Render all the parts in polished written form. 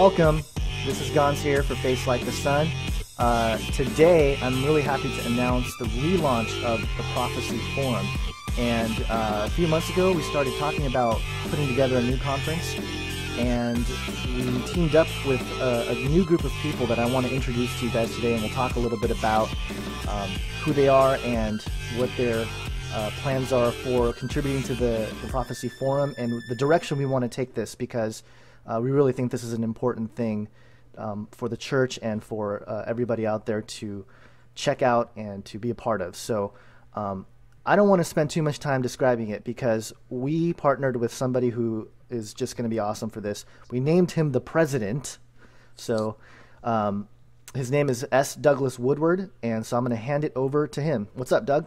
Welcome. This is Gons here for Face Like the Sun. Today, I'm really happy to announce the relaunch of the Prophecy Forum. And a few months ago, we started talking about putting together a new conference. And we teamed up with a new group of people that I want to introduce to you guys today. And we'll talk a little bit about who they are and what their plans are for contributing to the Prophecy Forum and the direction we want to take this, because we really think this is an important thing for the church and for everybody out there to check out and to be a part of. So I don't want to spend too much time describing it, because we partnered with somebody who is just going to be awesome for this. We named him the president. So his name is S. Douglas Woodward, and so I'm going to hand it over to him. What's up, Doug?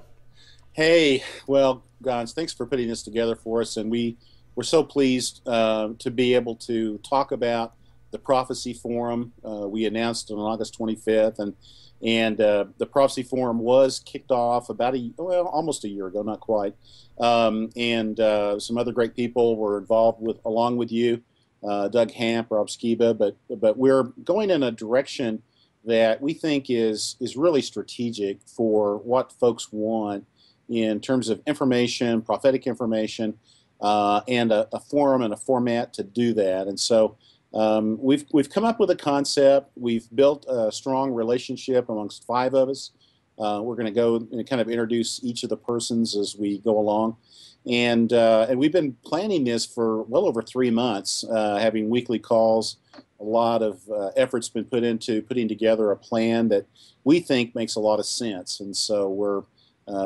Hey, well, Gons, thanks for putting this together for us, and we're so pleased to be able to talk about the Prophecy Forum. We announced on August 25th, and the Prophecy Forum was kicked off about almost a year ago, not quite. And some other great people were involved along with you, Doug Hamp, Rob Skiba, but we're going in a direction that we think is really strategic for what folks want in terms of information, prophetic information, and a forum and a format to do that. And so we've come up with a concept. We've built a strong relationship amongst 5 of us. We're going to go and kind of introduce each of the persons as we go along. And we've been planning this for well over 3 months, having weekly calls. A lot of effort's been put into putting together a plan that we think makes a lot of sense. And so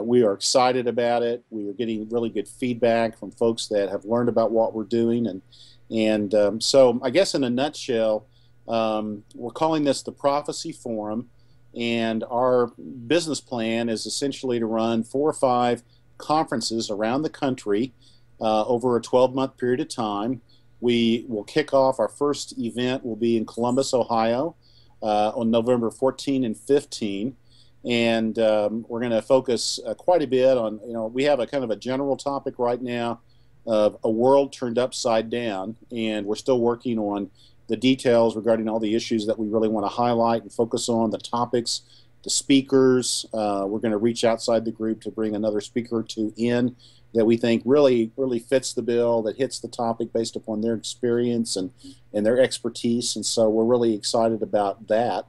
we are excited about it. We are getting really good feedback from folks that have learned about what we're doing. And so I guess in a nutshell, we're calling this the Prophecy Forum. And our business plan is essentially to run 4 or 5 conferences around the country over a 12-month period of time. We will kick off, our first event will be in Columbus, Ohio on November 14 and 15. And we're going to focus quite a bit on, we have a kind of a general topic right now of a world turned upside down, and we're still working on the details regarding all the issues that we really want to highlight and focus on, the topics, the speakers. We're going to reach outside the group to bring another speaker or 2 in that we think really fits the bill, that hits the topic based upon their experience and their expertise. And so we're really excited about that.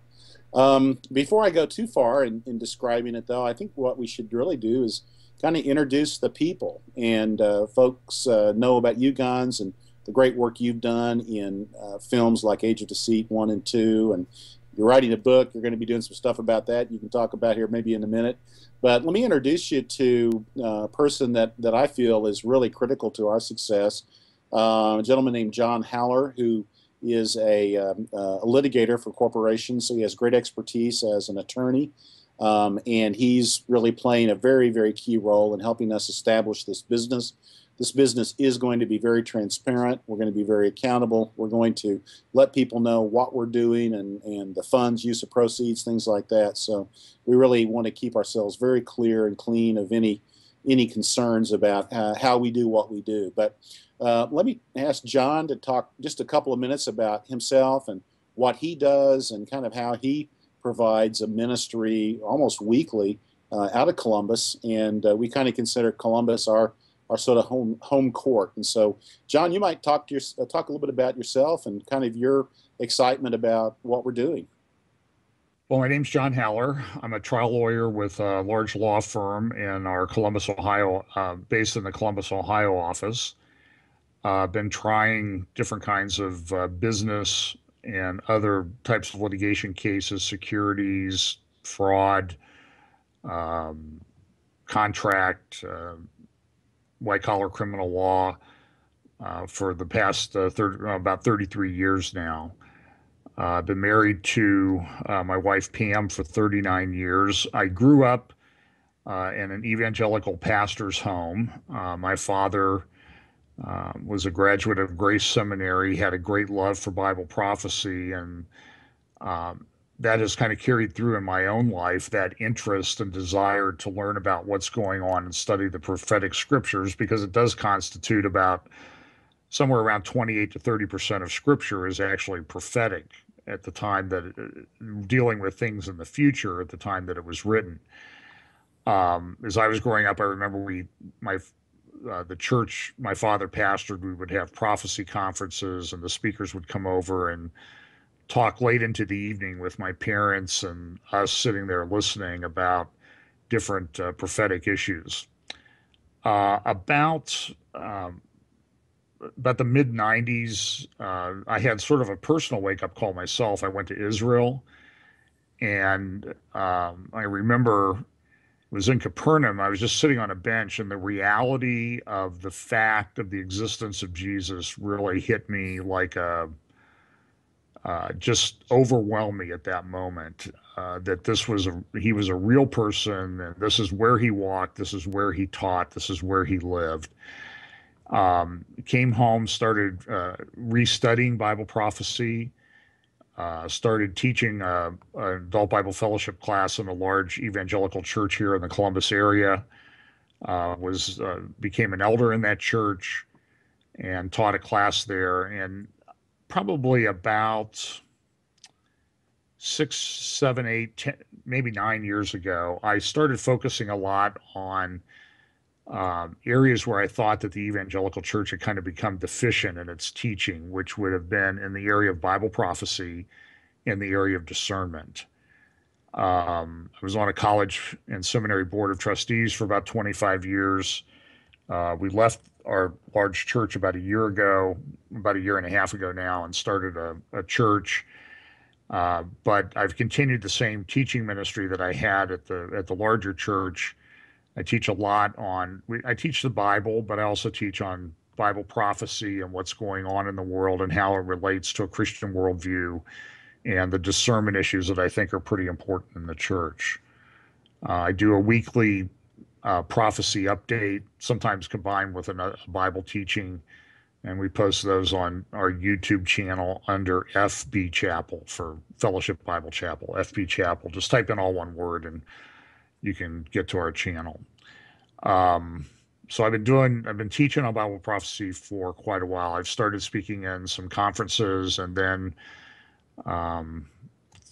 Before I go too far in describing it, though, I think what we should really do is kind of introduce the people. And folks know about you, Gons, and the great work you've done in films like Age of Deceit 1 and 2. And you're writing a book. You're going to be doing some stuff about that you can talk about here maybe in a minute. But let me introduce you to a person that I feel is really critical to our success, a gentleman named John Haller, who is a litigator for corporations, so he has great expertise as an attorney, and he's really playing a very, very key role in helping us establish this business. This business is going to be very transparent. We're going to be very accountable. We're going to let people know what we're doing and the funds, use of proceeds, things like that. So we really want to keep ourselves very clear and clean of any concerns about how we do what we do. But let me ask John to talk just a couple of minutes about himself and what he does and kind of how he provides a ministry almost weekly out of Columbus. And we kind of consider Columbus our sort of home court. And so, John, you might talk a little bit about yourself and kind of your excitement about what we're doing. Well, my name's John Haller. I'm a trial lawyer with a large law firm in our Columbus, Ohio, based in the Columbus, Ohio office. I've been trying different kinds of business and other types of litigation cases, securities, fraud, contract, white-collar criminal law for the past about 33 years now. I've been married to my wife, Pam, for 39 years. I grew up in an evangelical pastor's home. My father was a graduate of Grace Seminary, had a great love for Bible prophecy, and that has kind of carried through in my own life, that interest and desire to learn about what's going on and study the prophetic scriptures, because it does constitute about somewhere around 28 to 30% of Scripture is actually prophetic at the time that dealing with things in the future at the time that it was written. As I was growing up, I remember the church my father pastored, we would have prophecy conferences, and the speakers would come over and talk late into the evening with my parents and us sitting there listening about different prophetic issues. About the mid 90s, I had sort of a personal wake up call myself. I went to Israel, and I remember it was in Capernaum. I was just sitting on a bench, and the reality of the fact of the existence of Jesus really hit me like just overwhelmed me at that moment. That he was a real person, and this is where he walked, this is where he taught, this is where he lived. Came home, started restudying Bible prophecy, started teaching an adult Bible fellowship class in a large evangelical church here in the Columbus area. Became an elder in that church and taught a class there. And probably about 6, 7, 8, 10, maybe 9 years ago, I started focusing a lot on areas where I thought that the evangelical church had kind of become deficient in its teaching, which would have been in the area of Bible prophecy and the area of discernment. I was on a college and seminary board of trustees for about 25 years. We left our large church about a year and a half ago now, and started a church. But I've continued the same teaching ministry that I had at the larger church. I teach a lot I teach the Bible, but I also teach on Bible prophecy and what's going on in the world and how it relates to a Christian worldview and the discernment issues that I think are pretty important in the church. I do a weekly prophecy update, sometimes combined with a Bible teaching, and we post those on our YouTube channel under FB Chapel for Fellowship Bible Chapel, FB Chapel. Just type in all one word and you can get to our channel. So I've been teaching on Bible prophecy for quite a while. I've started speaking in some conferences, and then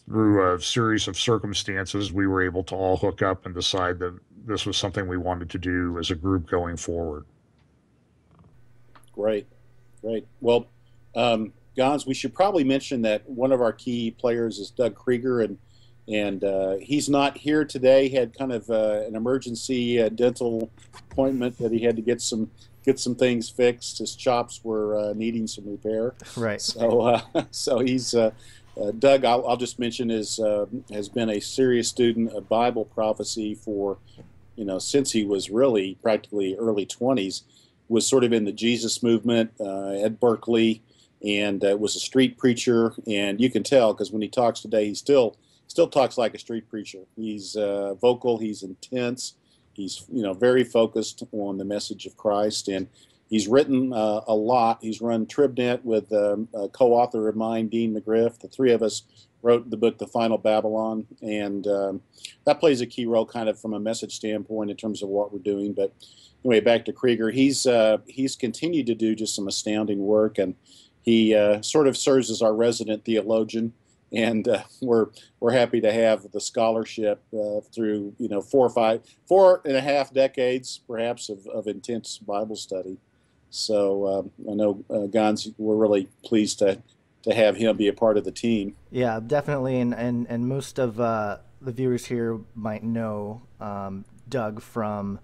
through a series of circumstances, we were able to all hook up and decide that this was something we wanted to do as a group going forward. Great. Well, Gons, we should probably mention that one of our key players is Doug Krieger, and he's not here today. He had kind of an emergency dental appointment that he had to get some things fixed. His chops were needing some repair. Right. So he's Doug. I'll just mention has been a serious student of Bible prophecy for since he was really practically early 20s. Was sort of in the Jesus movement at Berkeley, and was a street preacher. And you can tell because when he talks today, he still talks like a street preacher. He's vocal, he's intense, he's very focused on the message of Christ, and he's written a lot. He's run TribNet with a co-author of mine, Dean McGriff. The three of us wrote the book The Final Babylon, and that plays a key role kind of from a message standpoint in terms of what we're doing. But anyway, back to Krieger. He's continued to do just some astounding work, and he sort of serves as our resident theologian. And we're happy to have the scholarship through 4.5 decades perhaps of intense Bible study. So I know Gons, we're really pleased to have him be a part of the team. Yeah, definitely, and most of the viewers here might know Doug from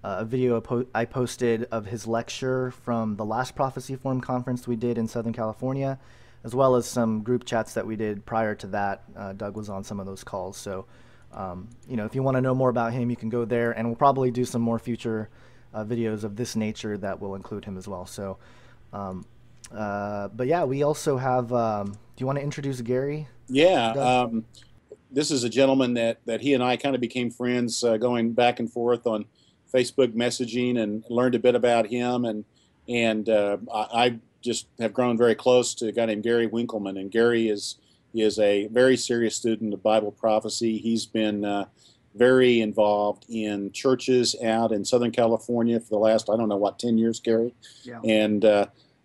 a video I posted of his lecture from the last Prophecy Forum conference we did in Southern California, as well as some group chats that we did prior to that. Doug was on some of those calls. So, if you want to know more about him, you can go there, and we'll probably do some more future videos of this nature that will include him as well. So, but yeah, we also have, do you want to introduce Gary? Yeah. This is a gentleman that he and I kind of became friends going back and forth on Facebook messaging, and learned a bit about him. And I just have grown very close to a guy named Gary Winkelman, and Gary is a very serious student of Bible prophecy. He's been very involved in churches out in Southern California for the last, 10 years, Gary. Yeah. And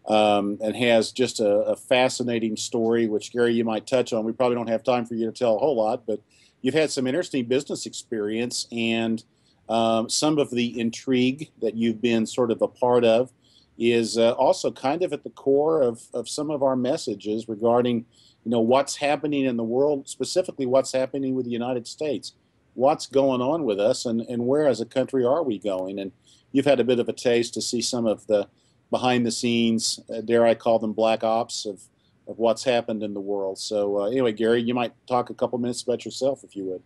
and has just a fascinating story, which, Gary, you might touch on. We probably don't have time for you to tell a whole lot, but you've had some interesting business experience, and some of the intrigue that you've been sort of a part of is also kind of at the core of some of our messages regarding, what's happening in the world, specifically what's happening with the United States, what's going on with us, and where as a country are we going. And you've had a bit of a taste to see some of the behind the scenes, dare I call them black ops, of what's happened in the world. So anyway, Gary, you might talk a couple minutes about yourself if you would.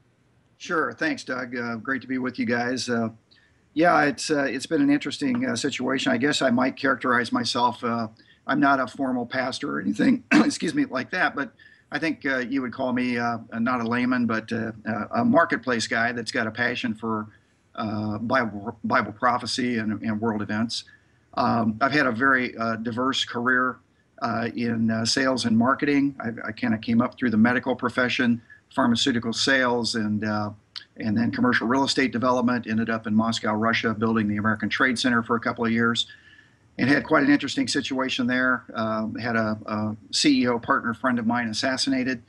Sure. Thanks, Doug. Great to be with you guys. Yeah, it's been an interesting situation. I guess I might characterize myself. I'm not a formal pastor or anything, excuse me, like that. But I think you would call me not a layman, but a marketplace guy that's got a passion for Bible prophecy and world events. I've had a very diverse career in sales and marketing. I kind of came up through the medical profession, pharmaceutical sales, and then commercial real estate development. Ended up in Moscow, Russia, building the American Trade Center for a couple of years, and had quite an interesting situation there. Had a CEO partner friend of mine assassinated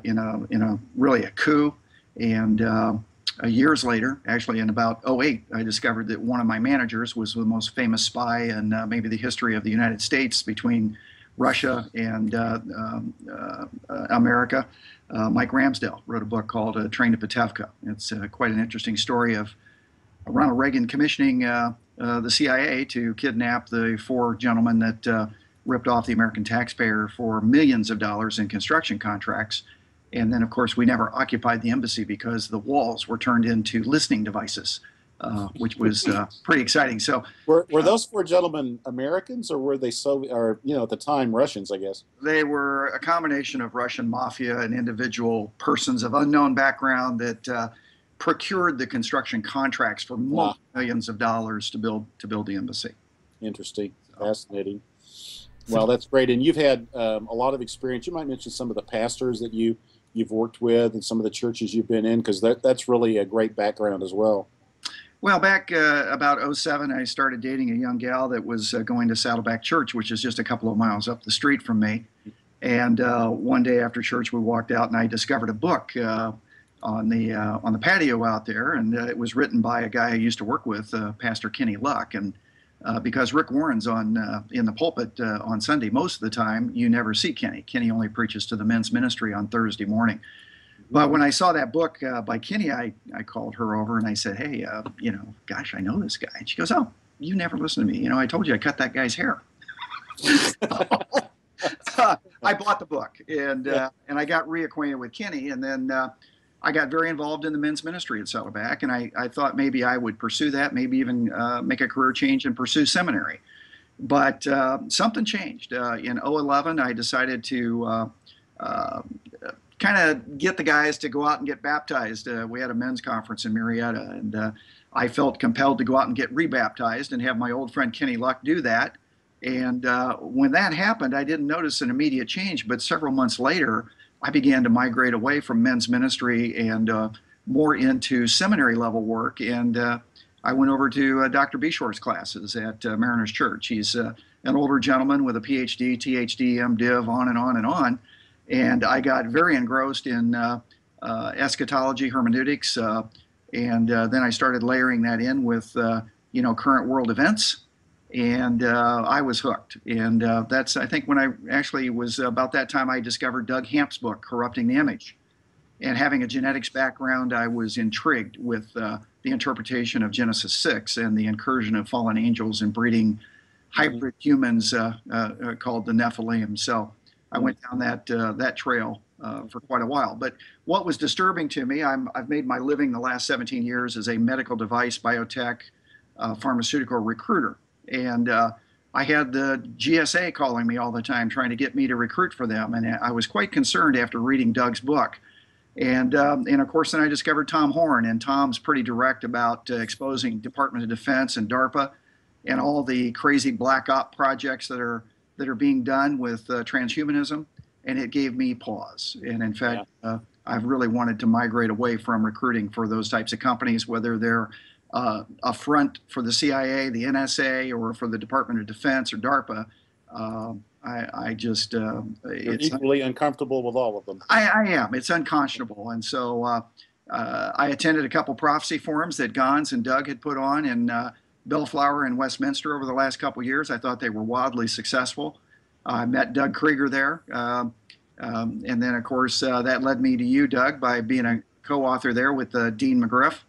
in a really a coup, and years later, actually in about '08, I discovered that one of my managers was the most famous spy in maybe the history of the United States between Russia and America. Mike Ramsdale wrote a book called Train to Patevka. It's quite an interesting story of Ronald Reagan commissioning the CIA to kidnap the four gentlemen that ripped off the American taxpayer for millions of dollars in construction contracts. And then, of course, we never occupied the embassy because the walls were turned into listening devices, which was pretty exciting. So, were those four gentlemen Americans, or were they Soviet, or at the time Russians? I guess they were a combination of Russian mafia and individual persons of unknown background that procured the construction contracts for millions of dollars to build the embassy. Interesting, fascinating. Well, that's great. And you've had a lot of experience. You might mention some of the pastors that you've worked with and some of the churches you've been in, because that's really a great background as well. Well, back about '07, I started dating a young gal that was going to Saddleback Church, which is just a couple of miles up the street from me. And one day after church, we walked out, and I discovered a book on the patio out there, and it was written by a guy I used to work with, Pastor Kenny Luck. And because Rick Warren's in the pulpit on Sunday most of the time, you never see Kenny. Kenny only preaches to the men's ministry on Thursday morning. But when I saw that book by Kenny, I called her over and I said, hey, gosh, I know this guy. And she goes, oh, you never listened to me. I told you I cut that guy's hair. I bought the book, and I got reacquainted with Kenny, and then I got very involved in the men's ministry at Saddleback, and I thought maybe I would pursue that, maybe even make a career change and pursue seminary. But something changed. In 2011, I decided to kind of get the guys to go out and get baptized. We had a men's conference in Marietta, and I felt compelled to go out and get rebaptized and have my old friend Kenny Luck do that. And when that happened, I didn't notice an immediate change, but several months later, I began to migrate away from men's ministry and more into seminary level work. And I went over to Dr. Bishore's classes at Mariners Church. He's an older gentleman with a PhD, THD, MDiv, on and on and on. And I got very engrossed in eschatology, hermeneutics, and then I started layering that in with, current world events. And I was hooked. And that's, I think, when I actually was about that time, I discovered Doug Hamp's book, Corrupting the Image. And having a genetics background, I was intrigued with the interpretation of Genesis 6 and the incursion of fallen angels and breeding hybrid humans called the Nephilim. So I went down that trail for quite a while. But what was disturbing to me, I've made my living the last 17 years as a medical device, biotech, pharmaceutical recruiter. And I had the GSA calling me all the time, trying to get me to recruit for them. And I was quite concerned after reading Doug's book. And of course, then I discovered Tom Horn. And Tom's pretty direct about exposing Department of Defense and DARPA and all the crazy black op projects that are being done with transhumanism. And it gave me pause. And in fact, I've really wanted to migrate away from recruiting for those types of companies, whether they're a front for the CIA, the NSA, or for the Department of Defense or DARPA. I just You're it's equally uncomfortable with all of them. I am. It's unconscionable, and so I attended a couple prophecy forums that Gons and Doug had put on in Bellflower and Westminster over the last couple of years. I thought they were wildly successful. I met Doug Krieger there, and then of course that led me to you, Doug, by being a co-author there with Dean McGriff,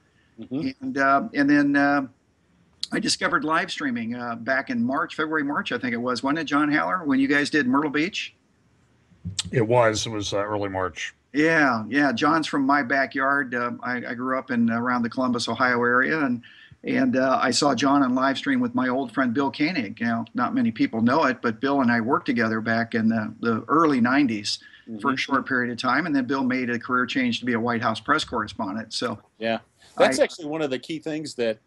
and then I discovered live streaming back in February, March, I think it was. Wasn't it, John Haller, when you guys did Myrtle Beach? It was early March. Yeah. John's from my backyard. I grew up in around the Columbus, Ohio area, and I saw John on live stream with my old friend Bill Koenig. Not many people know it, but Bill and I worked together back in the early 90s for a short period of time, and then Bill made a career change to be a White House press correspondent. So yeah, that's actually one of the key things that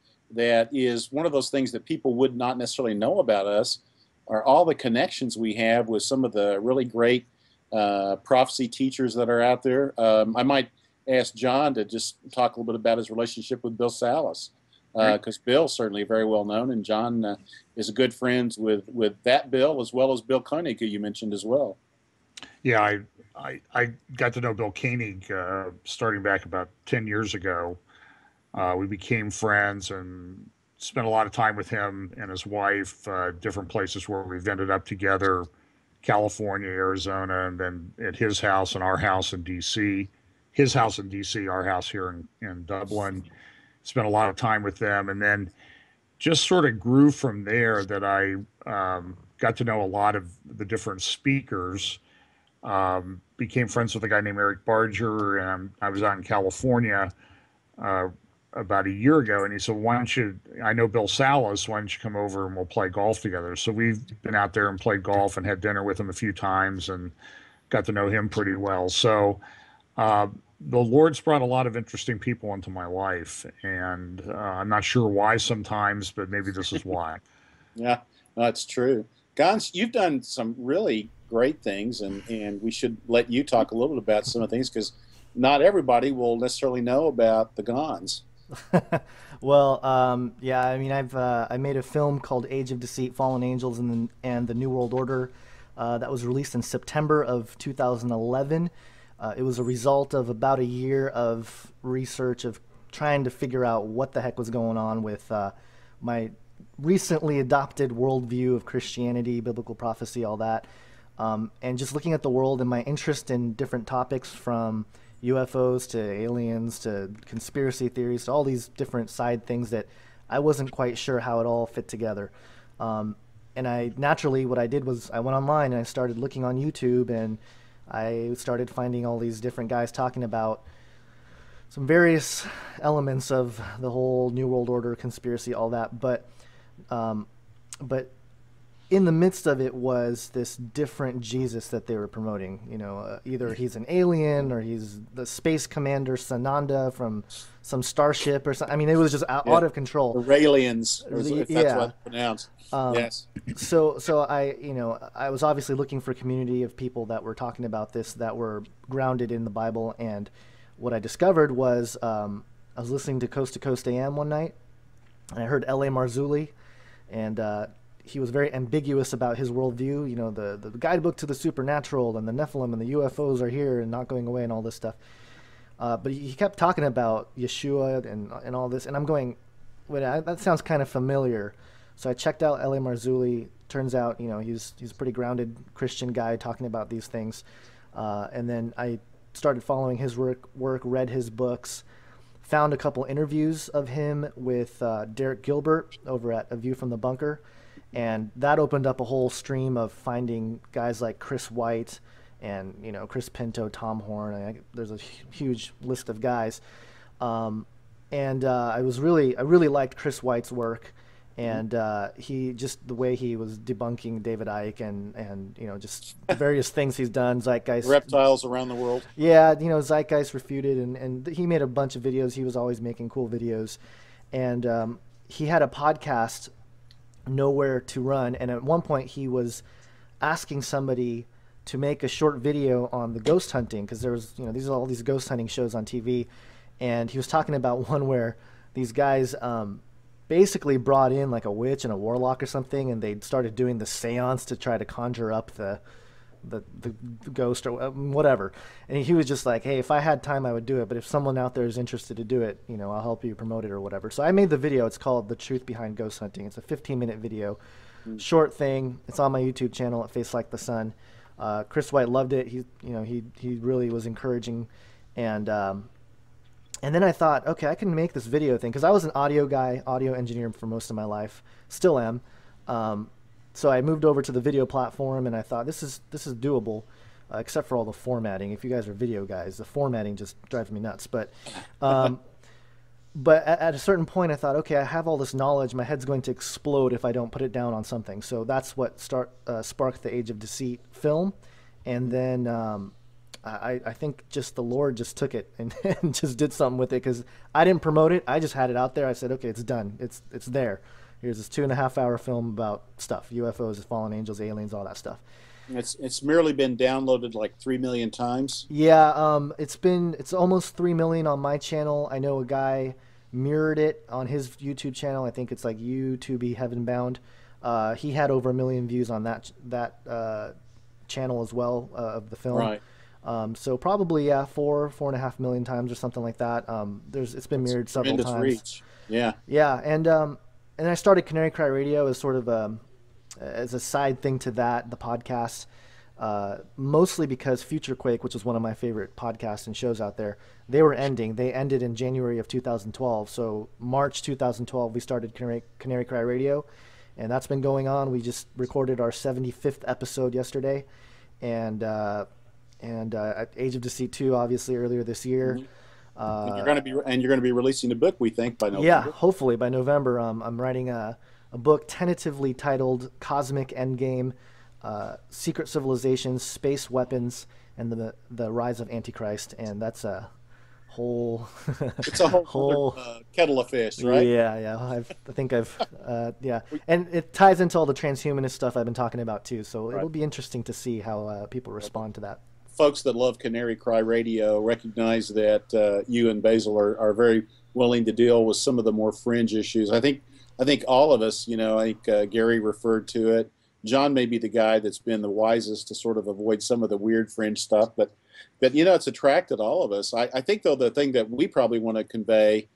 is one of those things that people would not necessarily know about us, are all the connections we have with some of the really great prophecy teachers that are out there. I might ask John to just talk a little bit about his relationship with Bill Salas, because Bill's certainly very well known, and John is good friends with that Bill as well as Bill Koenig, who you mentioned as well. Yeah, I got to know Bill Koenig starting back about 10 years ago. We became friends and spent a lot of time with him and his wife, different places where we've ended up together, California, Arizona, and then at his house and our house in D.C., his house in D.C., our house here in Dublin. Spent a lot of time with them, and then just sort of grew from there that I got to know a lot of the different speakers, became friends with a guy named Eric Barger, and I was out in California about a year ago, and he said, I know Bill Salas, why don't you come over and we'll play golf together? So we've been out there and played golf and had dinner with him a few times and got to know him pretty well. So the Lord's brought a lot of interesting people into my life, and I'm not sure why sometimes, but maybe this is why. Yeah, that's true. Gons, you've done some really great things, and we should let you talk a little bit about some of the things, because not everybody will necessarily know about the Gons. Well, yeah, I mean, I made a film called Age of Deceit, Fallen Angels, and the New World Order that was released in September of 2011. It was a result of about a year of research of trying to figure out what the heck was going on with my recently adopted worldview of Christianity, biblical prophecy, all that, and just looking at the world and my interest in different topics from UFOs to aliens to conspiracy theories to all these different side things that I wasn't quite sure how it all fit together. And what I did was I went online and I started looking on YouTube, and I started finding all these different guys talking about some various elements of the whole New World Order conspiracy, all that. But in the midst of it was this different Jesus that they were promoting. Either he's an alien or he's the space commander Sananda from some starship or something. I mean, it was just out of control. The Raelians, if that's what it's pronounced. Yes. So I was obviously looking for a community of people that were talking about this, that were grounded in the Bible. And what I discovered was I was listening to Coast AM one night, and I heard L.A. Marzulli, and he was very ambiguous about his worldview, the guidebook to the supernatural and the Nephilim and the UFOs are here and not going away and all this stuff. But he kept talking about Yeshua and all this, and I'm going, wait, that sounds kind of familiar. So I checked out L.A. Marzulli. Turns out, he's a pretty grounded Christian guy talking about these things. And then I started following his work, read his books, found a couple interviews of him with Derek Gilbert over at A View from the Bunker. And that opened up a whole stream of finding guys like Chris White and, Chris Pinto, Tom Horn. There's a huge list of guys. I really liked Chris White's work. And he just the way he was debunking David Icke and just various things he's done, Zeitgeist. Reptiles around the world. Yeah, Zeitgeist Refuted. And he made a bunch of videos. He was always making cool videos. And he had a podcast, Nowhere to Run, and at one point he was asking somebody to make a short video on the ghost hunting, because there was these are all these ghost hunting shows on TV, and he was talking about one where these guys basically brought in like a witch and a warlock or something, and they started doing the seance to try to conjure up the ghost or whatever. And he was just like, hey, if I had time, I would do it. But if someone out there is interested to do it, I'll help you promote it or whatever. So I made the video. It's called The Truth Behind Ghost Hunting. It's a 15-minute video, short thing. It's on my YouTube channel at Face Like the Sun. Chris White loved it. He really was encouraging. And then I thought, okay, I can make this video thing. Because I was an audio guy, audio engineer for most of my life. Still am. So I moved over to the video platform, and I thought this is doable, except for all the formatting. If you guys are video guys, the formatting just drives me nuts. But at a certain point, I thought, okay, I have all this knowledge. My head's going to explode if I don't put it down on something. So that's what sparked the Age of Deceit film. And then I think just the Lord just took it and just did something with it, because I didn't promote it. I just had it out there. I said, okay, it's done. It's there. Here's this 2.5-hour film about stuff, UFOs, fallen angels, aliens, all that stuff. It's merely been downloaded like 3 million times. Yeah, it's almost 3 million on my channel. I know a guy mirrored it on his YouTube channel. I think it's like YouTube Heaven Bound. He had over 1 million views on that channel as well of the film. Right. So probably 4.5 million times or something like that. It's been mirrored several times. Reach. Yeah. Yeah, and I started Canary Cry Radio as sort of as a side thing to that, the podcast, mostly because Future Quake, which is one of my favorite podcasts and shows out there, they were ending. They ended in January of 2012. So March 2012, we started Canary Cry Radio, and that's been going on. We just recorded our 75th episode yesterday, and Age of Deceit 2, obviously, earlier this year. Mm-hmm. You're going to be releasing a book, we think, by November. Yeah, hopefully by November. I'm writing a book tentatively titled Cosmic Endgame, Secret Civilizations, Space Weapons, and the Rise of Antichrist. And that's a whole... It's a whole kettle of fish, right? Yeah. I think I've... yeah. And it ties into all the transhumanist stuff I've been talking about, too. So It'll be interesting to see how people respond to that. Folks that love Canary Cry Radio recognize that you and Basil are very willing to deal with some of the more fringe issues. I think all of us, I think Gary referred to it. John may be the guy that's been the wisest to sort of avoid some of the weird fringe stuff, but it's attracted all of us. I think, though, the thing that we probably want to convey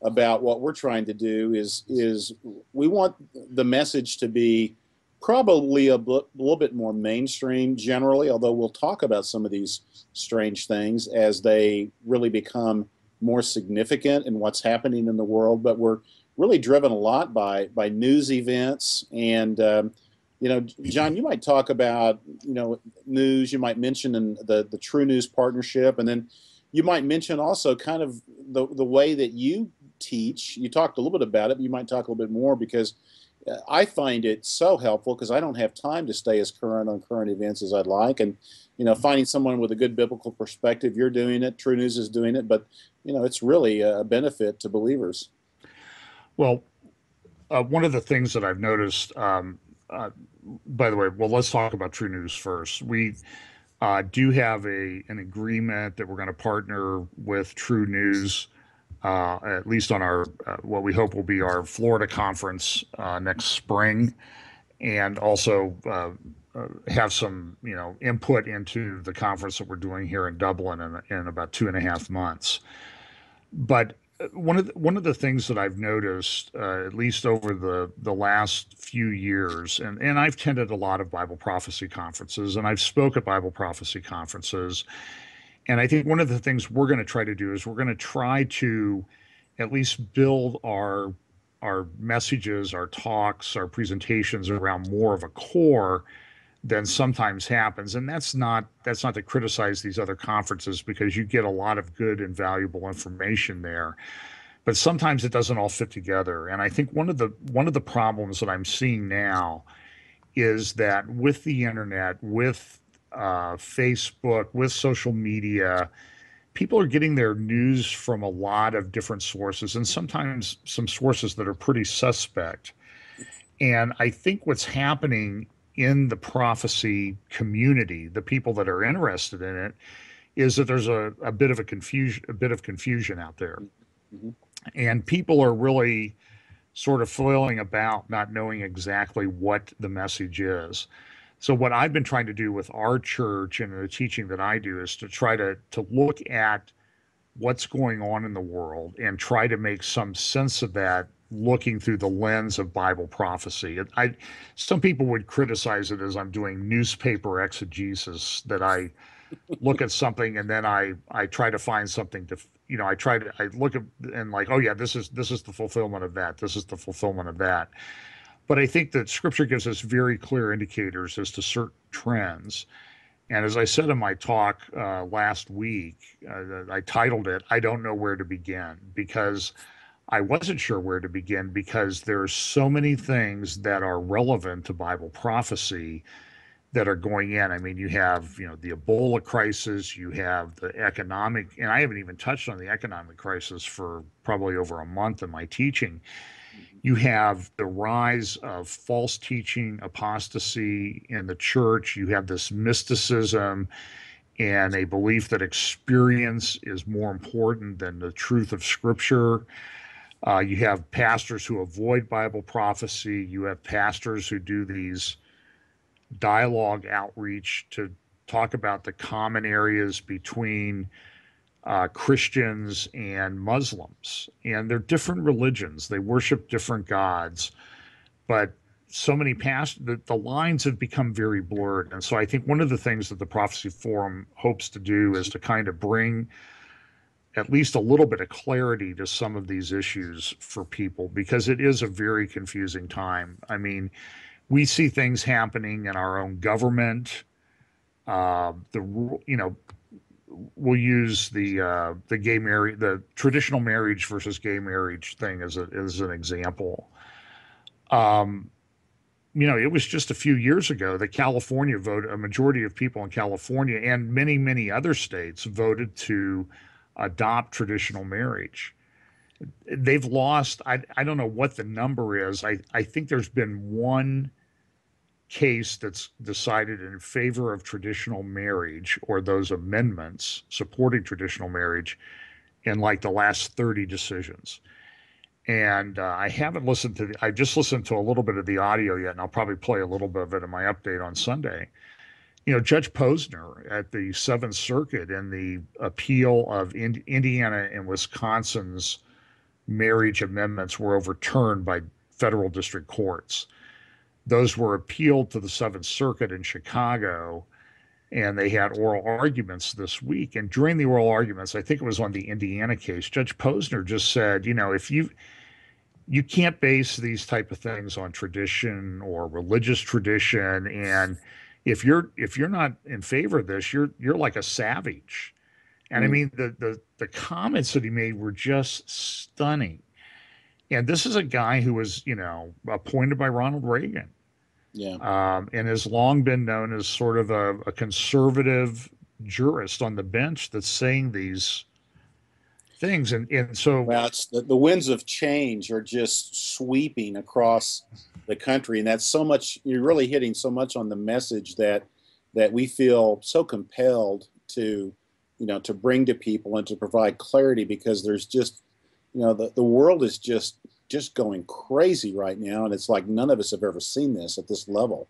about what we're trying to do is we want the message to be probably a little bit more mainstream generally, although we'll talk about some of these strange things as they really become more significant in what's happening in the world. But we're really driven a lot by news events. And, John, you might talk about, news. You might mention in the TruNews partnership. And then you might mention also kind of the way that you teach. You talked a little bit about it, but you might talk a little bit more, because I find it so helpful, because I don't have time to stay as current on current events as I'd like. And, finding someone with a good biblical perspective, you're doing it, TruNews is doing it, but, it's really a benefit to believers. Well, one of the things that I've noticed, by the way, let's talk about TruNews first. We do have an agreement that we're going to partner with TruNews, at least on our what we hope will be our Florida conference next spring, and also have some input into the conference that we're doing here in Dublin in about 2.5 months. But one of the things that I've noticed, at least over the last few years, and I've attended a lot of Bible prophecy conferences, and I've spoke at Bible prophecy conferences. And I think one of the things we're going to try to do is we're going to try to at least build our messages, our talks, our presentations around more of a core than sometimes happens. And that's not to criticize these other conferences, because you get a lot of good and valuable information there. But sometimes it doesn't all fit together. And I think one of the problems that I'm seeing now is that with the internet, with Facebook, with social media, people are getting their news from a lot of different sources, and sometimes some sources that are pretty suspect. And I think what's happening in the prophecy community, the people that are interested in it, is that there's a bit of confusion out there. Mm-hmm. And people are really sort of flailing about, not knowing exactly what the message is. So what I've been trying to do with our church and the teaching that I do is to try to look at what's going on in the world and try to make some sense of that looking through the lens of Bible prophecy. Some people would criticize it as I'm doing newspaper exegesis, that I look at something and then I try to find something to, I look at and like, oh yeah, this is the fulfillment of that. This is the fulfillment of that. But I think that Scripture gives us very clear indicators as to certain trends. And as I said in my talk last week, I titled it, I don't know where to begin, because I wasn't sure where to begin, because there's so many things that are relevant to Bible prophecy that are going in. I mean, you have, the Ebola crisis, you have the economic, and I haven't even touched on the economic crisis for probably over a month in my teaching. You have the rise of false teaching, apostasy in the church. You have this mysticism and a belief that experience is more important than the truth of Scripture. You have pastors who avoid Bible prophecy. You have pastors who do these dialogue outreach to talk about the common areas between Christians and Muslims. And they're different religions. They worship different gods. But so many the lines have become very blurred. And so I think one of the things that the Prophecy Forum hopes to do is to kind of bring at least a little bit of clarity to some of these issues for people, because it is a very confusing time. I mean, we see things happening in our own government. We'll use the traditional marriage versus gay marriage thing as an example. It was just a few years ago that California voted, a majority of people in California and many, many other states voted to adopt traditional marriage. They've lost, I don't know what the number is. I think there's been one case that's decided in favor of traditional marriage, or those amendments supporting traditional marriage, in like the last 30 decisions. And I haven't listened to I just listened to a little bit of the audio yet, and I'll probably play a little bit of it in my update on Sunday. Judge Posner at the Seventh Circuit, in the appeal of Indiana and Wisconsin's marriage amendments, were overturned by federal district courts. Those were appealed to the Seventh Circuit in Chicago, and they had oral arguments this week. And during the oral arguments, I think it was on the Indiana case, Judge Posner just said, if you can't base these type of things on tradition or religious tradition, and if you're not in favor of this, you're like a savage. And I mean, the comments that he made were just stunning. And this is a guy who was, appointed by Ronald Reagan. Yeah. And has long been known as sort of a conservative jurist on the bench that's saying these things. And so, well, it's the winds of change are just sweeping across the country. And that's so much, you're really hitting so much on the message that we feel so compelled to bring to people and to provide clarity, because there's just, the world is just going crazy right now, and it's like none of us have ever seen this at this level.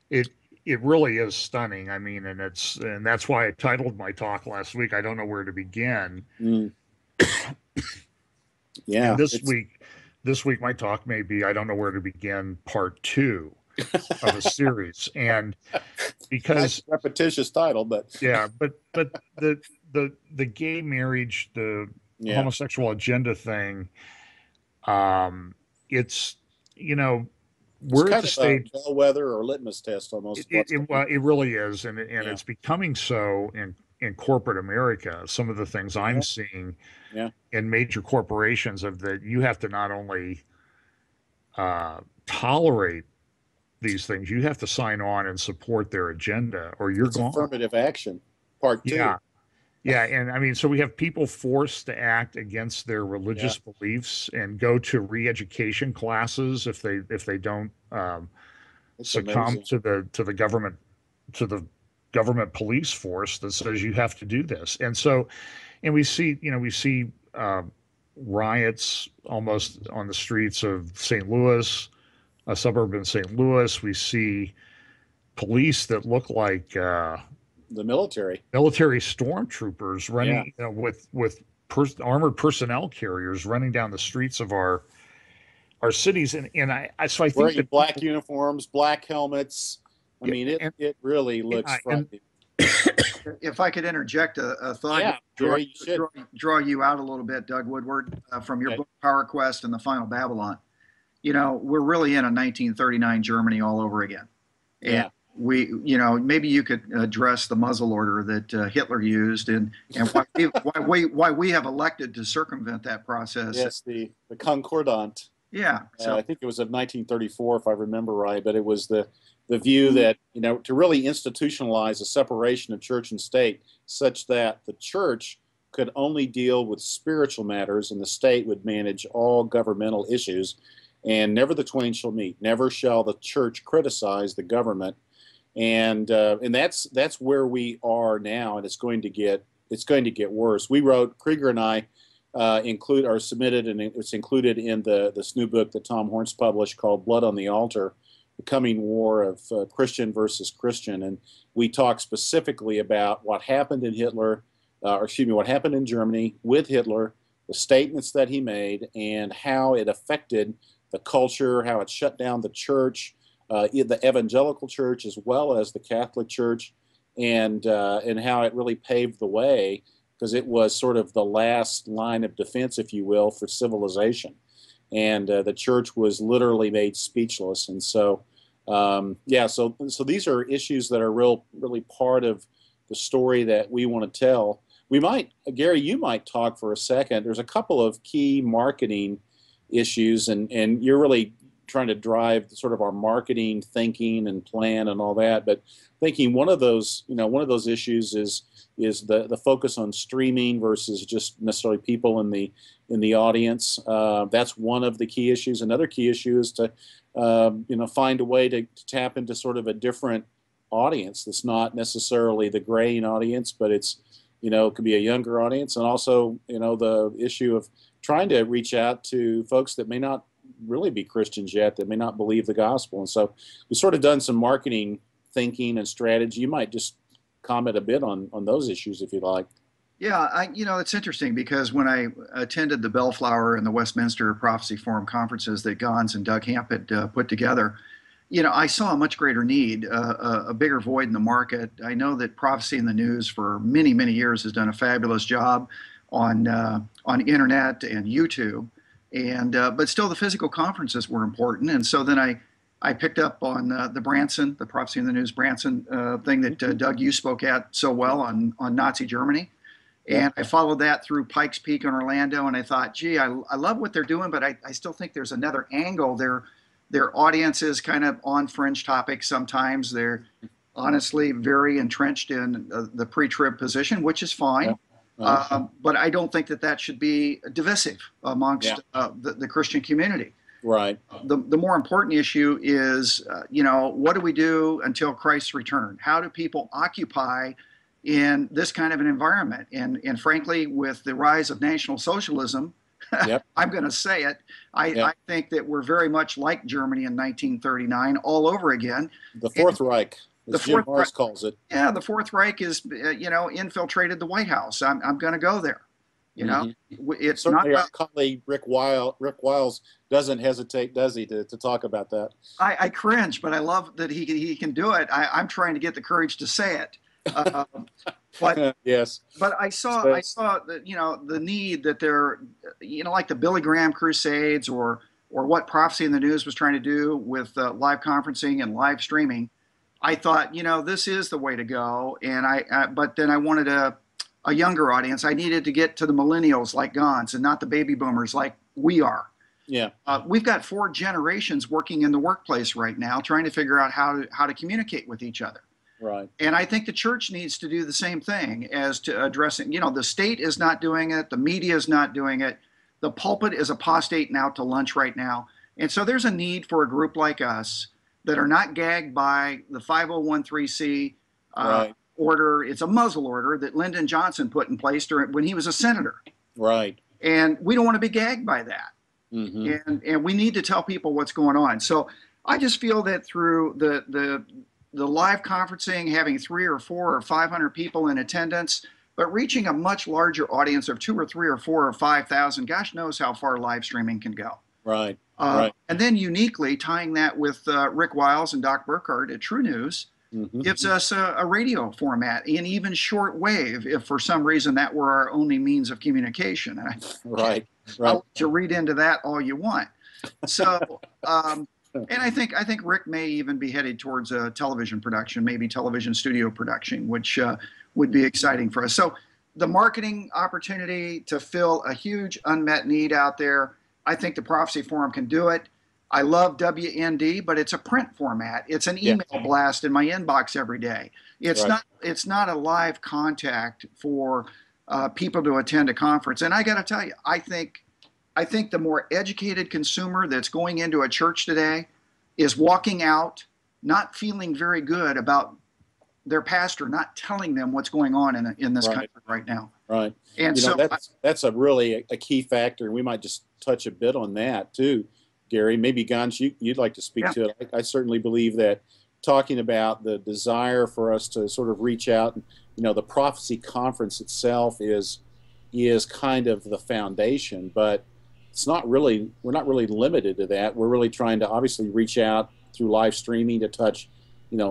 It really is stunning. I mean, and that's why I titled my talk last week, I don't know where to begin. Yeah. And this week my talk may be, I don't know where to begin, part 2 of a series. And because nice repetitious title, but the gay marriage, the homosexual agenda thing, it's, we're at the stage, a bellwether or litmus test almost. It really is, and it's becoming so in corporate America. Some of the things I'm seeing in major corporations, of that you have to not only tolerate these things, you have to sign on and support their agenda, or you're gone. Affirmative action, part 2. Yeah, and I mean, so we have people forced to act against their religious beliefs and go to re-education classes if they don't succumb to the government police force that says you have to do this. And so, and we see riots almost on the streets of St. Louis, a suburb in St. Louis. We see police that look like the military stormtroopers running with armored personnel carriers running down the streets of our cities, and I think wearing that black uniforms, black helmets. I mean, it really looks frightening. If I could interject a thought, draw you out a little bit, Doug Woodward, from your book Power Quest and the Final Babylon. You know, we're really in a 1939 Germany all over again. And we, you know, maybe you could address the muzzle order that Hitler used, and why we have elected to circumvent that process. Yes, the Concordant. Yeah, so I think it was of 1934, if I remember right. But it was the view that, you know, to really institutionalize a separation of church and state, such that the church could only deal with spiritual matters, and the state would manage all governmental issues. And never the twain shall meet. Never shall the church criticize the government. And that's where we are now, and it's going to get worse. We wrote, Krieger and I submitted, and it's included in this new book that Tom Horns published called Blood on the Altar: The Coming War of Christian versus Christian. And we talk specifically about what happened in what happened in Germany with Hitler, the statements that he made, and how it affected the culture, how it shut down the church, the evangelical church as well as the Catholic Church, and how it really paved the way, because it was sort of the last line of defense, if you will, for civilization. And the church was literally made speechless. And so, so these are issues that are really part of the story that we want to tell. We might, Gary, you might talk for a second. There's a couple of key marketing issues, and you're really trying to drive sort of our marketing thinking and plan and all that. But thinking one of those issues is the focus on streaming versus just necessarily people in the audience. That's one of the key issues. Another key issue is to find a way to tap into sort of a different audience that's not necessarily the graying audience, but it's, it could be a younger audience. And also, the issue of trying to reach out to folks that may not really be Christians yet, that may not believe the gospel. And so we've sort of done some marketing thinking and strategy. You might just comment a bit on those issues if you'd like. Yeah, it's interesting because when I attended the Bellflower and the Westminster Prophecy Forum conferences that Gons and Doug Hamp had put together, I saw a much greater need, a bigger void in the market. I know that Prophecy in the News for many, many years has done a fabulous job on internet and YouTube, but still the physical conferences were important. And so then I picked up on the Branson, the Prophecy in the News Branson thing that Doug, you spoke at so well on Nazi Germany. And I followed that through Pikes Peak in Orlando, and I thought, gee, I love what they're doing, but I still think there's another angle. Their audience is kind of on fringe topics sometimes. They're honestly very entrenched in the pre-trib position, which is fine. Yeah. But I don't think that should be divisive amongst the Christian community. Right. The more important issue is, what do we do until Christ's return? How do people occupy in this kind of an environment? And frankly, with the rise of National Socialism, yep. I'm going to say it, I think that we're very much like Germany in 1939 all over again. The Fourth Reich. The Jim Marrs calls it. Yeah, the Fourth Reich is, infiltrated the White House. I'm going to go there. It's certainly not. Our colleague Rick Wiles doesn't hesitate, does he, to talk about that? I cringe, but I love that he can do it. I'm trying to get the courage to say it. But yes. But I saw that the need that there, like the Billy Graham Crusades or what Prophecy in the News was trying to do with live conferencing and live streaming. I thought, this is the way to go. And but then I wanted a younger audience. I needed to get to the millennials like Gons and not the baby boomers like we are. Yeah. We've got 4 generations working in the workplace right now, trying to figure out how to communicate with each other. Right. And I think the church needs to do the same thing as to addressing, the state is not doing it. The media is not doing it. The pulpit is apostate and out to lunch right now. And so there's a need for a group like us that are not gagged by the 5013C order. It's a muzzle order that Lyndon Johnson put in place when he was a senator. Right. And we don't want to be gagged by that. Mm-hmm. And we need to tell people what's going on. So I just feel that through the live conferencing, having 3 or 4 or 500 people in attendance, but reaching a much larger audience of 2 or 3 or 4 or 5,000, gosh knows how far live streaming can go. Right. Right. And then uniquely tying that with Rick Wiles and Doc Burkhart at TruNews gives us a radio format in even short wave, if for some reason that were our only means of communication. Right. I'll let you read into that all you want. So, and I think Rick may even be headed towards a television production, maybe television studio production, which would be exciting for us. So the marketing opportunity to fill a huge unmet need out there, I think the Prophecy Forum can do it. I love WND, but it's a print format. It's an email blast in my inbox every day. It's not a live contact for people to attend a conference. And I got to tell you, I think the more educated consumer that's going into a church today is walking out not feeling very good about their pastor not telling them what's going on in this country right now. Right. And so that's a really a key factor, and we might just touch a bit on that too, Gary. Maybe Gans, you'd like to speak to it. I certainly believe that talking about the desire for us to sort of reach out, the prophecy conference itself is kind of the foundation, but we're not really limited to that. We're really trying to obviously reach out through live streaming to touch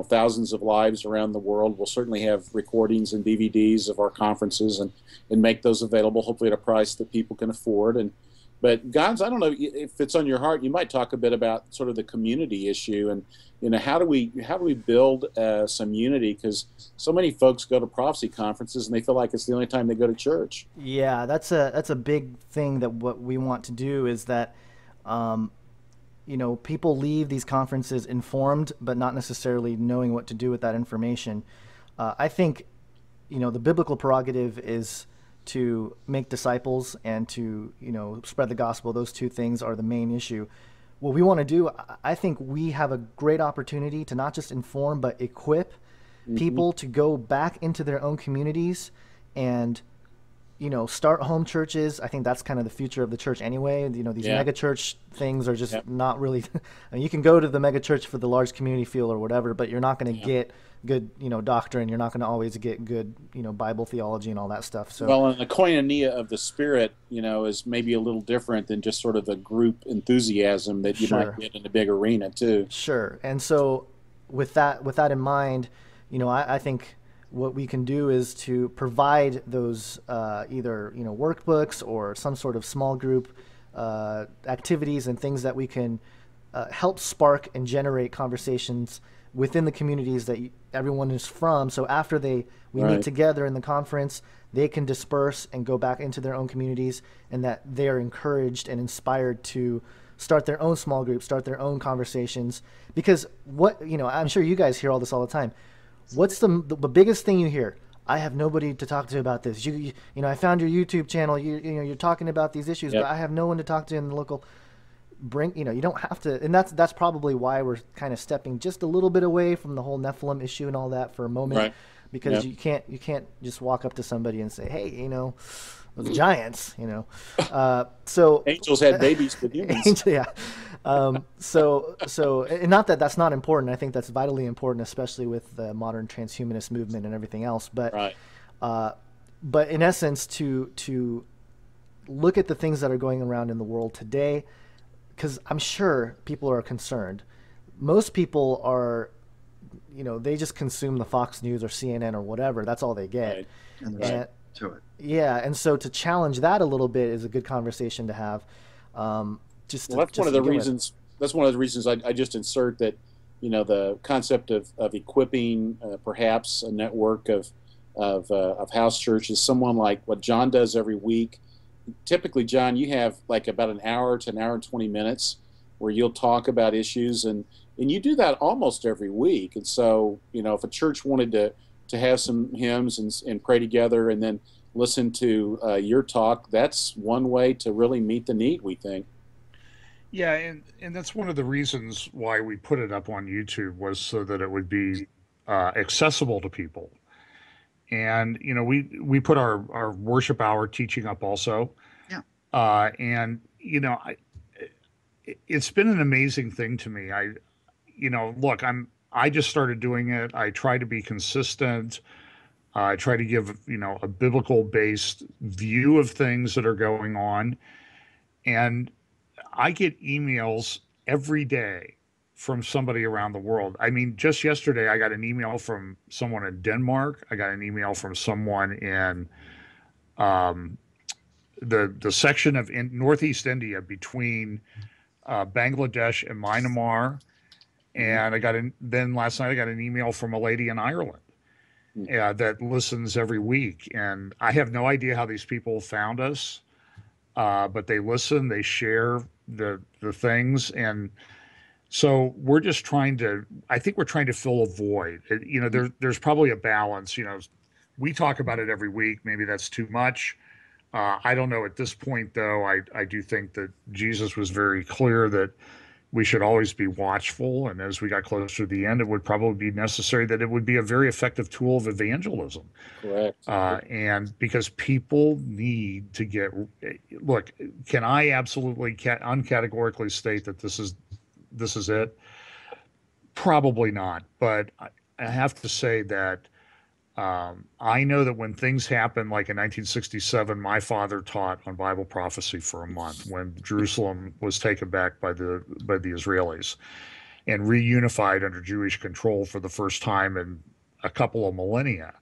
thousands of lives around the world. We'll certainly have recordings and DVDs of our conferences and make those available, hopefully at a price that people can afford. But Gans, I don't know if it's on your heart, you might talk a bit about sort of the community issue and how do we build some unity, because so many folks go to prophecy conferences and they feel like it's the only time they go to church. Yeah, that's a big thing that what we want to do is that people leave these conferences informed, but not necessarily knowing what to do with that information. I think, the biblical prerogative is to make disciples and to, spread the gospel. Those two things are the main issue. What we want to do, I think we have a great opportunity to not just inform, but equip people to go back into their own communities and start home churches. I think that's kind of the future of the church anyway. These mega church things are just not really, I mean, you can go to the mega church for the large community feel or whatever, but you're not going to get good, doctrine. You're not going to always get good, Bible theology and all that stuff. So, well, and the koinonia of the Spirit, is maybe a little different than just sort of the group enthusiasm that you might get in a big arena too. Sure. And so with that in mind, I think what we can do is to provide those either workbooks or some sort of small group activities and things that we can help spark and generate conversations within the communities that everyone is from. So after we meet together in the conference, they can disperse and go back into their own communities, and that they are encouraged and inspired to start their own small groups, start their own conversations. Because I'm sure you guys hear all this all the time. What's the biggest thing you hear? I have nobody to talk to about this. I found your YouTube channel. You're talking about these issues, but I have no one to talk to in the local. You don't have to, and that's probably why we're kind of stepping just a little bit away from the whole Nephilim issue and all that for a moment, because you can't just walk up to somebody and say, hey, those giants, so angels had babies with humans. So and not that that's not important. I think that's vitally important, especially with the modern transhumanist movement and everything else. But but in essence, to look at the things that are going around in the world today, because I'm sure people are concerned. Most people are, they just consume the Fox News or CNN or whatever. That's all they get. And to it. Yeah, and so to challenge that a little bit is a good conversation to have. That's one of the reasons. That's one of the reasons I just insert that, the concept of equipping perhaps a network of house churches, someone like what John does every week. Typically, John, you have like about an hour to an hour and 20 minutes where you'll talk about issues, and you do that almost every week. And so, if a church wanted to have some hymns and pray together and then listen to your talk, that's one way to really meet the need, we think. Yeah, and that's one of the reasons why we put it up on YouTube, was so that it would be accessible to people. And we put our worship hour teaching up also. Yeah. And it's been an amazing thing to me. Look, I just started doing it. I try to be consistent. I try to give, a biblical based view of things that are going on. And I get emails every day from somebody around the world. I mean, just yesterday, I got an email from someone in Denmark. I got an email from someone in the section of Northeast India between Bangladesh and Myanmar. And then last night I got an email from a lady in Ireland that listens every week. And I have no idea how these people found us, but they listen, they share the things. And so we're just I think we're trying to fill a void. There's probably a balance. We talk about it every week. Maybe that's too much. I don't know at this point, though. I do think that Jesus was very clear that we should always be watchful. And as we got closer to the end, it would probably be necessary that it would be a very effective tool of evangelism. Correct. And because people need to look, can I absolutely uncategorically state that this is it? Probably not. But I have to say that I know that when things happened, like in 1967, my father taught on Bible prophecy for a month when Jerusalem was taken back by the Israelis and reunified under Jewish control for the first time in a couple of millennia,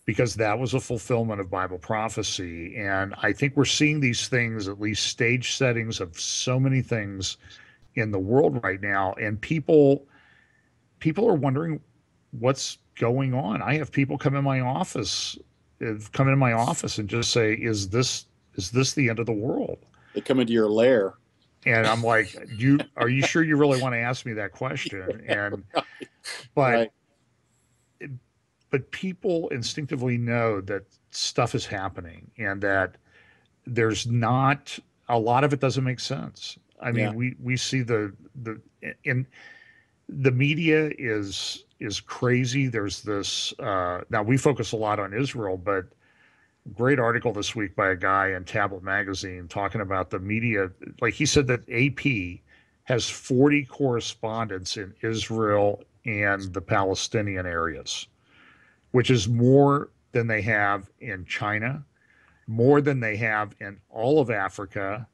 because that was a fulfillment of Bible prophecy. And I think we're seeing these things, at least stage settings of so many things in the world right now, and people are wondering what's going on. I have people come in my office and just say, is this the end of the world? They come into your lair. And I'm like, are you sure you really want to ask me that question? And, Right. but people instinctively know that stuff is happening and that there's not a lot of it doesn't make sense. I mean, we see the media is crazy. There's this, now we focus a lot on Israel, but great article this week by a guy in Tablet Magazine talking about the media. Like he said that AP has 40 correspondents in Israel and the Palestinian areas, which is more than they have in China, more than they have in all of Africa,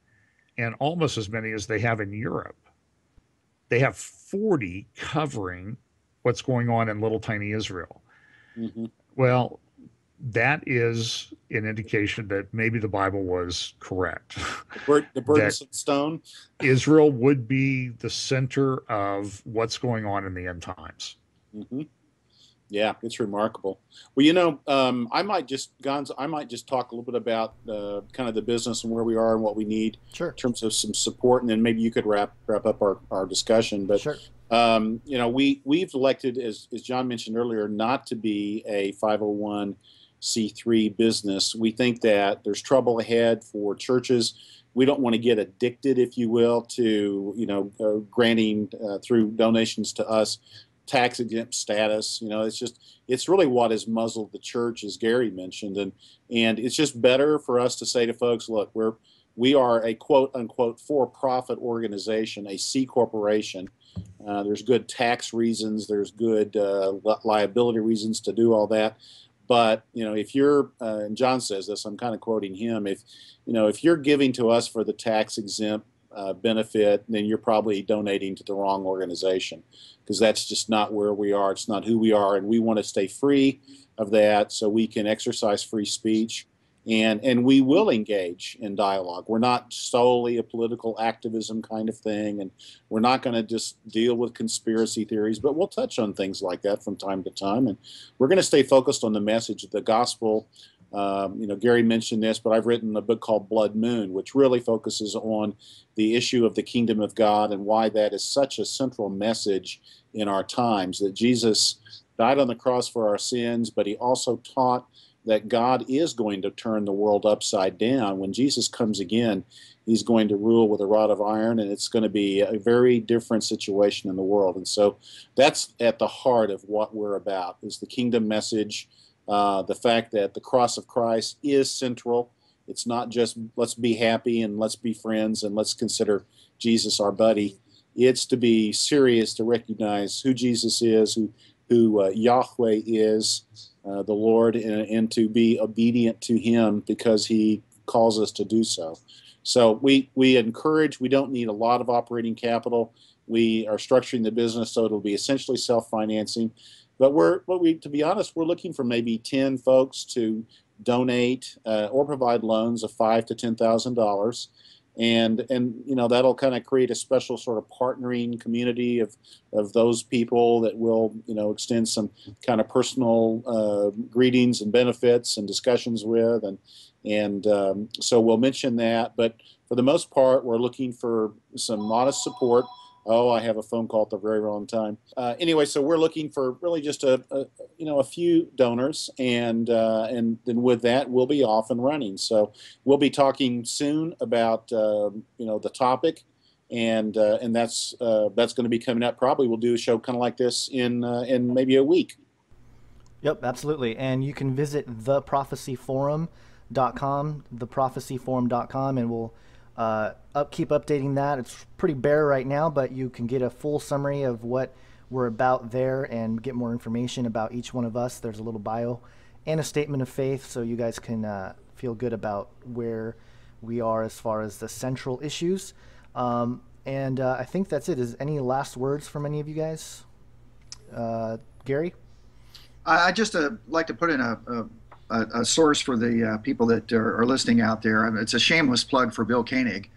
and almost as many as they have in Europe. They have 40 covering what's going on in little tiny Israel. Mm-hmm. Well, that is an indication that maybe the Bible was correct. The burdensome stone. Israel would be the center of what's going on in the end times. Mm-hmm. Yeah, it's remarkable. Well, I might just talk a little bit about kind of the business and where we are and what we need in terms of some support, and then maybe you could wrap up our discussion. But sure. We've elected, as John mentioned earlier, not to be a 501c3 business. We think that there's trouble ahead for churches. We don't want to get addicted, if you will, to granting through donations to us tax exempt status. It's really what has muzzled the church, as Gary mentioned, and it's just better for us to say to folks, look, we are a quote unquote for-profit organization, a C corporation. There's good tax reasons, there's good liability reasons to do all that. But if you're, and John says this, I'm kind of quoting him. If you're giving to us for the tax exempt benefit, then you're probably donating to the wrong organization, because that's just not where we are. It's not who we are, and we want to stay free of that so we can exercise free speech, and we will engage in dialogue. We're not solely a political activism kind of thing, and we're not going to just deal with conspiracy theories, but we'll touch on things like that from time to time, and we're going to stay focused on the message of the gospel. Gary mentioned this, but I've written a book called Blood Moon, which really focuses on the issue of the kingdom of God and why that is such a central message in our times, that Jesus died on the cross for our sins, but he also taught that God is going to turn the world upside down. When Jesus comes again, he's going to rule with a rod of iron, and it's going to be a very different situation in the world. And so that's at the heart of what we're about, is the kingdom message. The fact that the cross of Christ is central It's not just let's be happy and let's be friends and let's consider Jesus our buddy. It's to be serious, to recognize who Jesus is, who Yahweh is, the Lord, and to be obedient to Him because He calls us to do so. So we encourage. We don't need a lot of operating capital. We are structuring the business so it'll be essentially self-financing. But to be honest, we're looking for maybe 10 folks to donate or provide loans of $5,000 to $10,000. And that'll kind of create a special sort of partnering community of those people that will extend some kind of personal greetings and benefits and discussions with, and so we'll mention that. But for the most part, we're looking for some modest support. Oh, I have a phone call at the very wrong time. Anyway, so we're looking for really just a few donors, and then with that, we'll be off and running. So we'll be talking soon about the topic, and that's going to be coming up. Probably we'll do a show kind of like this in maybe a week. Yep, absolutely. And you can visit theprophecyforum.com, theprophecyforum.com, and we'll keep updating that. It's pretty bare right now, but you can get a full summary of what we're about there and get more information about each one of us. There's a little bio and a statement of faith, so you guys can feel good about where we are as far as the central issues. And I think that's it. Is any last words from any of you guys? Gary? I just like to put in a source for the people that are listening out there. I mean, it's a shameless plug for Bill Koenig.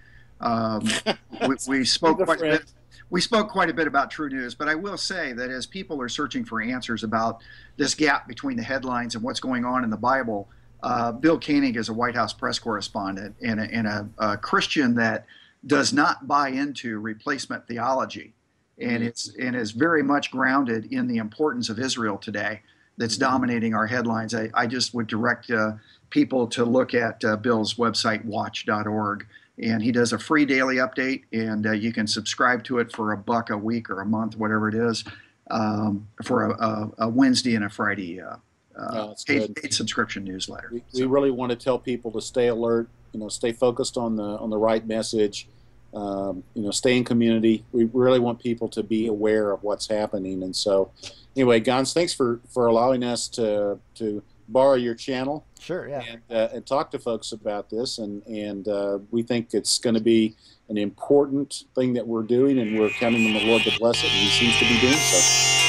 We spoke quite a bit. We spoke quite a bit about TruNews, but I will say that as people are searching for answers about this gap between the headlines and what's going on in the Bible, Bill Koenig is a White House press correspondent and a Christian that does not buy into replacement theology, and is very much grounded in the importance of Israel today. That's dominating our headlines. I just would direct people to look at Bill's website, watch.org, and he does a free daily update, and you can subscribe to it for $1 a week or a month, whatever it is, for a Wednesday and a Friday paid subscription newsletter. We really want to tell people to stay alert, stay focused on the right message, stay in community. We really want people to be aware of what's happening. And so anyway, Gans, thanks for allowing us to borrow your channel. Sure, yeah. And talk to folks about this. And we think it's going to be an important thing that we're doing, and we're counting on the Lord to bless it, and He seems to be doing so.